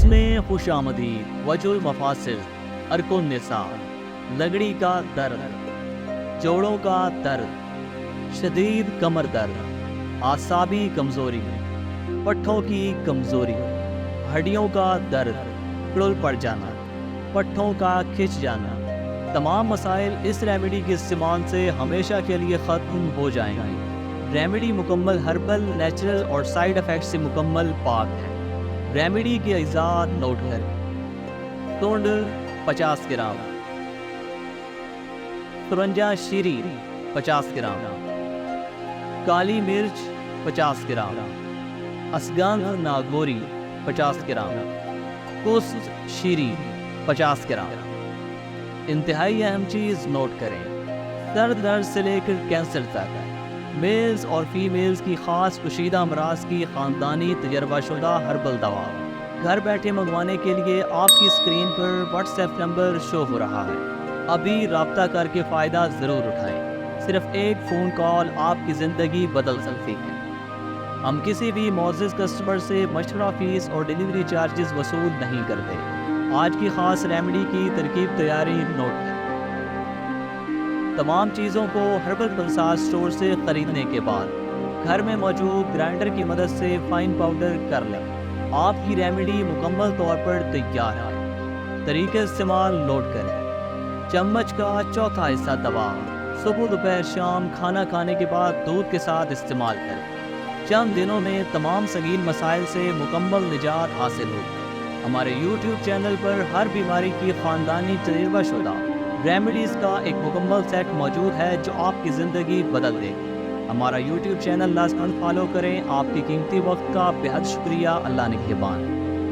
میں خوش آمدید وجہ المفاصل، ارک النساء، لگڑی کا درد، جوڑوں کا درد، شدید کمر درد، اعصابی کمزوری، پٹھوں کی کمزوری، ہڈیوں کا درد، پڑل پڑ جانا، پٹھوں کا کھنچ جانا، تمام مسائل اس ریمیڈی کے استعمال سے ہمیشہ کے لیے ختم ہو جائیں گے۔ ریمیڈی مکمل ہربل، نیچرل اور سائیڈ افیکٹ سے مکمل پاک ہے۔ ریمیڈی کے اجزاء نوٹ کریں۔ سونڈ 50 گرام، سرنجا شیری 50 گرام، کالی مرچ 50 گرام، اسگندھ ناگوری 50 گرام، کست شیری 50 گرام۔ انتہائی اہم چیز نوٹ کریں، سر درد سے لے کر کینسر تک میلز اور فیمیلز کی خاص کشیدہ امراض کی خاندانی تجربہ شدہ ہربل دوا گھر بیٹھے منگوانے کے لیے آپ کی اسکرین پر واٹس ایپ نمبر شو ہو رہا ہے۔ ابھی رابطہ کر کے فائدہ ضرور اٹھائیں، صرف ایک فون کال آپ کی زندگی بدل سکتی ہے۔ ہم کسی بھی معزز کسٹمر سے مشورہ فیس اور ڈیلیوری چارجز وصول نہیں کرتے۔ آج کی خاص ریمیڈی کی ترکیب تیاری نوٹ ہے۔ تمام چیزوں کو ہربل پلسار سٹور سے خریدنے کے بعد گھر میں موجود گرائنڈر کی مدد سے فائن پاؤڈر کر لیں۔ آپ کی ریمیڈی مکمل طور پر تیار ہے۔ طریقہ استعمال نوٹ کریں۔ چمچ کا چوتھا حصہ دوا صبح دوپہر شام کھانا کھانے کے بعد دودھ کے ساتھ استعمال کریں۔ چند دنوں میں تمام سنگین مسائل سے مکمل نجات حاصل ہوگی۔ ہمارے یوٹیوب چینل پر ہر بیماری کی خاندانی تجربہ شدہ ریمیڈیز کا ایک مکمل سیٹ موجود ہے جو آپ کی زندگی بدل دے گی۔ ہمارا یوٹیوب چینل لازماً فالو کریں۔ آپ کی قیمتی وقت کا بے حد شکریہ۔ اللہ نگہبان۔